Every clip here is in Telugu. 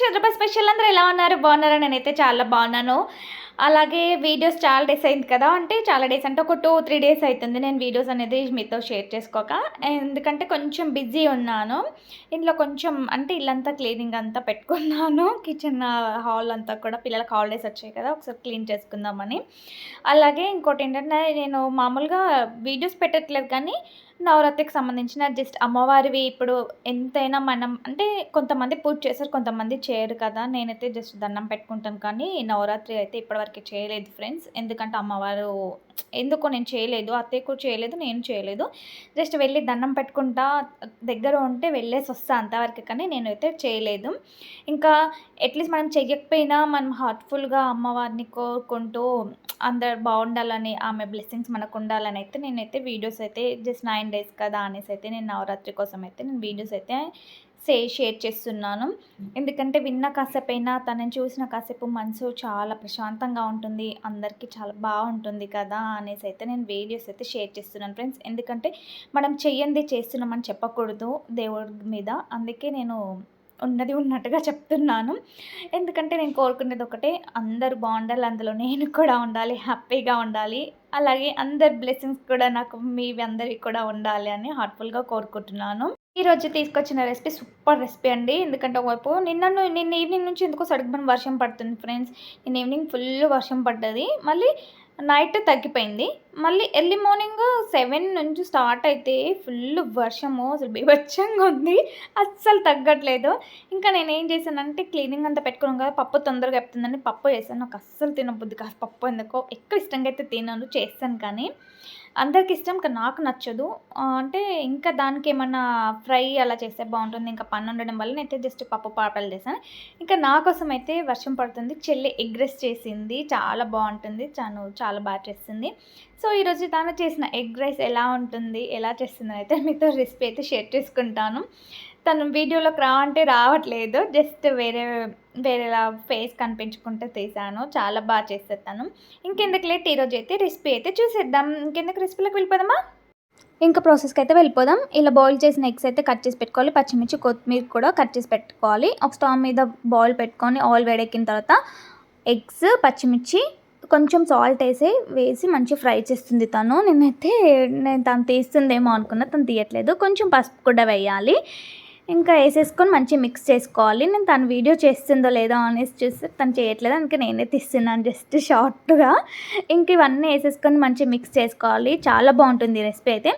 హైదరాబాద్ స్పెషల్ అందరూ ఎలా ఉన్నారు? బాగున్నారా? నేనైతే చాలా బాగున్నాను. అలాగే వీడియోస్ చాలా డేస్ అయింది కదా! అంటే చాలా డేస్ అంటే ఒక 2, 3 డేస్ అయితుంది నేను వీడియోస్ అనేది మీతో షేర్ చేసుకోక. ఎందుకంటే కొంచెం బిజీ ఉన్నాను. ఇంట్లో కొంచెం అంటే ఇల్లంతా క్లీనింగ్ అంతా పెట్టుకున్నాను. కిచెన్ హాల్ అంతా కూడా పిల్లలకి హాలిడేస్ వచ్చాయి కదా! ఒకసారి క్లీన్ చేసుకుందామని. అలాగే ఇంకోటేంటంటే నేను మామూలుగా వీడియోస్ పెట్టట్లేదు కానీ నవరాత్రికి సంబంధించిన జస్ట్ అమ్మవారివి ఇప్పుడు ఎంతైనా మనం అంటే కొంతమంది పూజ చేస్తారు, కొంతమంది చేయరు కదా! నేనైతే జస్ట్ దండం పెట్టుకుంటాను కానీ నవరాత్రి అయితే ఇప్పటివరకు చేయలేదు ఫ్రెండ్స్. ఎందుకంటే అమ్మవారు ఎందుకో నేను చేయలేదు. అత్తయ్య కూడా చేయలేదు, నేను చేయలేదు. జస్ట్ వెళ్ళి దండం పెట్టుకుంటా దగ్గర ఉంటే వెళ్ళేసి వస్తా అంతవరకే కానీ నేనైతే చేయలేదు. ఇంకా అట్లీస్ట్ మనం చెయ్యకపోయినా మనం హార్ట్‌ఫుల్‌గా అమ్మవారిని కోరుకుంటూ అందరు బాగుండాలని ఆమె బ్లెస్సింగ్స్ మనకు ఉండాలని అయితే నేనైతే వీడియోస్ అయితే జస్ట్ 9 డేస్ కదా అనేసి అయితే నేను నవరాత్రి కోసం అయితే నేను వీడియోస్ అయితే షేర్ చేస్తున్నాను. ఎందుకంటే విన్న కాసేపైనా తనని చూసిన కాసేపు మనసు చాలా ప్రశాంతంగా ఉంటుంది, అందరికీ చాలా బాగుంటుంది కదా అనేసి అయితే నేను వీడియోస్ అయితే షేర్ చేస్తున్నాను ఫ్రెండ్స్. ఎందుకంటే మనం చెయ్యంది చేస్తున్నామని చెప్పకూడదు దేవుడి మీద, అందుకే నేను ఉన్నది ఉన్నట్టుగా చెప్తున్నాను. ఎందుకంటే నేను కోరుకునేది ఒకటే, అందరూ బాగుండాలి, అందులో నేను కూడా ఉండాలి, హ్యాపీగా ఉండాలి. అలాగే అందరి బ్లెస్సింగ్స్ కూడా నాకు మీవి అందరివి కూడా ఉండాలి అని హార్ట్‌ఫుల్‌గా కోరుకుంటున్నాను. ఈరోజు తీసుకొచ్చిన రెసిపీ సూపర్ రెసిపీ అండి. ఎందుకంటే ఒకవైపు నిన్న ఈవినింగ్ నుంచి ఎందుకో సడన్‌గా వర్షం పడుతుంది ఫ్రెండ్స్. నిన్న ఈవినింగ్ ఫుల్ వర్షం పడ్డది. మళ్ళీ నైట్ తగ్గిపోయింది. మళ్ళీ ఎర్లీ మార్నింగ్ 7 నుంచి స్టార్ట్ అయితే ఫుల్ వర్షము అసలు బీభత్సంగా ఉంది. అస్సలు తగ్గట్లేదు. ఇంకా నేనేం చేశానంటే క్లీనింగ్ అంతా పెట్టుకున్నాను కదా! పప్పు తొందరగా అయిపోతుందని పప్పు చేశాను. నాకు అస్సలు తినబుద్ధి కాదు పప్పు, ఎందుకో ఎక్కువ ఇష్టంగా అయితే తినను, చేస్తాను కానీ అందరికి ఇష్టం కానీ నాకు నచ్చదు. అంటే ఇంకా దానికేమన్నా ఫ్రై అలా చేస్తే బాగుంటుంది. ఇంకా పని ఉండడం వల్ల నేనైతే జస్ట్ పప్పు పాపడాలు చేశాను. ఇంకా నా కోసం అయితే వర్షం పడుతుంది. చెల్లి ఎగ్ రైస్ చేసింది. చాలా బాగుంటుంది. చాలా బాగా చేస్తుంది. సో ఈరోజు తను చేసిన ఎగ్ రైస్ ఎలా ఉంటుంది, ఎలా చేస్తుందని అయితే మీతో రెసిపీ అయితే షేర్ చేసుకుంటాను. తను వీడియోలోకి రా అంటే రావట్లేదు. జస్ట్ వేరేలా ఫేస్ కనిపించుకుంటే తీశాను. చాలా బాగా చేసేది తను. ఇంకెందుకు లేట్ ఈరోజు అయితే రెసిపీ అయితే చూసేద్దాం. ఇంకెందుకు రెసిపీలోకి వెళ్ళిపోదామా? ఇంకా ప్రాసెస్కి అయితే వెళ్ళిపోదాం. ఇలా బాయిల్ చేసిన ఎగ్స్ అయితే కట్ చేసి పెట్టుకోవాలి. పచ్చిమిర్చి, కొత్తిమీర కూడా కట్ చేసి పెట్టుకోవాలి. ఒక స్టవ్ మీద బాయిల్ పెట్టుకొని ఆయిల్ వేడెక్కిన తర్వాత ఎగ్స్, పచ్చిమిర్చి, కొంచెం సాల్ట్ వేసి మంచి ఫ్రై చేస్తుంది తను. నేను తను తీస్తుందేమో అనుకున్నా, తను తీయట్లేదు. కొంచెం పసుపు కూడా వేయాలి. ఇంకా వేసేసుకొని మంచిగా మిక్స్ చేసుకోవాలి. నేను తను వీడియో చేస్తుందో లేదో అనేసి చూస్తే తను చేయట్లేదు, అందుకే నేనే తీస్తున్నాను జస్ట్ షార్ట్గా. ఇంక ఇవన్నీ వేసేసుకొని మంచిగా మిక్స్ చేసుకోవాలి. చాలా బాగుంటుంది ఈ రెసిపీ అయితే.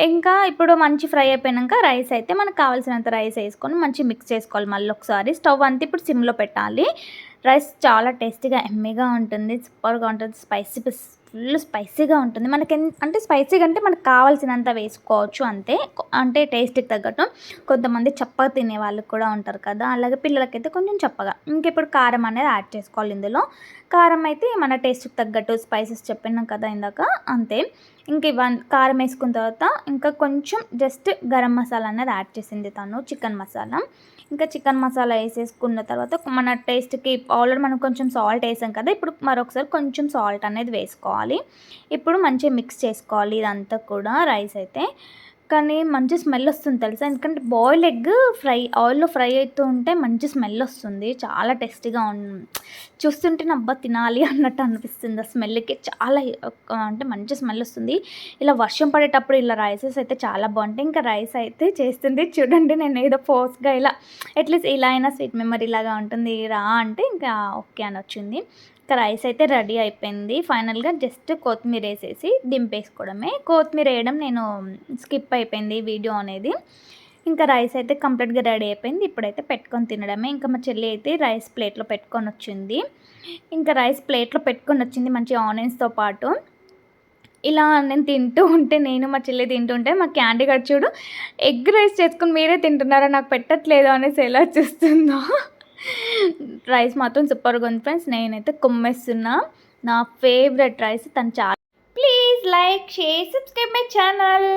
ఇంకా ఇప్పుడు మంచి ఫ్రై అయిపోయాక రైస్ అయితే మనకు కావాల్సినంత రైస్ వేసుకొని మంచిగా మిక్స్ చేసుకోవాలి. మళ్ళీ ఒకసారి స్టవ్ అంతా ఇప్పుడు సిమ్లో పెట్టాలి. రైస్ చాలా టేస్టీగా ఎమ్మీగా ఉంటుంది, సూపర్గా ఉంటుంది. ఫుల్ స్పైసీగా ఉంటుంది. అంటే స్పైసీగా అంటే మనకు కావాల్సినంత వేసుకోవచ్చు అంతే, అంటే టేస్ట్కి తగ్గట్టు. కొంతమంది చప్పగా తినే వాళ్ళు కూడా ఉంటారు కదా, అలాగే పిల్లలకైతే కొంచెం చప్పగా. ఇంకెప్పుడు కారం అనేది యాడ్ చేసుకోవాలి ఇందులో. కారం అయితే మన టేస్ట్కి తగ్గట్టు స్పైసెస్ చెప్పినాం కదా ఇందాక, అంతే. ఇంక కారం వేసుకున్న తర్వాత ఇంకా కొంచెం జస్ట్ గరం మసాలా అనేది యాడ్ చేసింది తను, చికెన్ మసాలా. ఇంకా చికెన్ మసాలా వేసేసుకున్న తర్వాత మన టేస్ట్కి ఆల్రెడీ మనం కొంచెం సాల్ట్ వేసాం కదా, ఇప్పుడు మరొకసారి కొంచెం సాల్ట్ అనేది వేసుకోవాలి. ఇప్పుడు మంచిగా మిక్స్ చేసుకోవాలి ఇదంతా కూడా రైస్ అయితే. కానీ మంచి స్మెల్ వస్తుంది తెలుసా, ఎందుకంటే బాయిల్డ్ ఎగ్ ఆయిల్లో ఫ్రై అవుతూ ఉంటే మంచి స్మెల్ వస్తుంది. చాలా టేస్టీగా చూస్తుంటే అబ్బా తినాలి అన్నట్టు అనిపిస్తుంది. ఆ స్మెల్కి చాలా అంటే మంచి స్మెల్ వస్తుంది. ఇలా వర్షం పడేటప్పుడు ఇలా రైసెస్ అయితే చాలా బాగుంటాయి. ఇంకా రైస్ అయితే చేస్తుంది చూడండి, నేను ఏదో ఫోర్స్గా ఇలా అట్లీస్ట్ ఇలా అయినా స్వీట్ మెమరీ లాగా ఉంటుంది రా అంటే ఇంకా ఓకే అని వచ్చింది. ఇంకా రైస్ అయితే రెడీ అయిపోయింది. ఫైనల్గా జస్ట్ కొత్తిమీర వేసేసి దింపేసుకోవడమే. కొత్తిమీర వేయడం నేను స్కిప్ అయిపోయింది వీడియో అనేది. ఇంకా రైస్ అయితే కంప్లీట్గా రెడీ అయిపోయింది. ఇప్పుడైతే పెట్టుకొని తినడమే. ఇంకా మా చెల్లి అయితే రైస్ ప్లేట్లో పెట్టుకొని వచ్చింది. ఇంకా రైస్ ప్లేట్లో పెట్టుకొని వచ్చింది మంచి ఆనియన్స్తో పాటు. ఇలా నేను తింటూ ఉంటే, నేను మా చెల్లి తింటుంటే మా క్యాండీ గడ్ చూడు ఎగ్ రైస్ చేసుకుని మీరే తింటున్నారా, నాకు పెట్టట్లేదు అనేసి ఎలా చూస్తుందో. రైస్ మాత్రం సూపర్గా ఉంది ఫ్రెండ్స్. నేనైతే కుమ్మేస్తున్నా. నా ఫేవరెట్ రైస్ తను చాలా. Please like, share, subscribe my channel.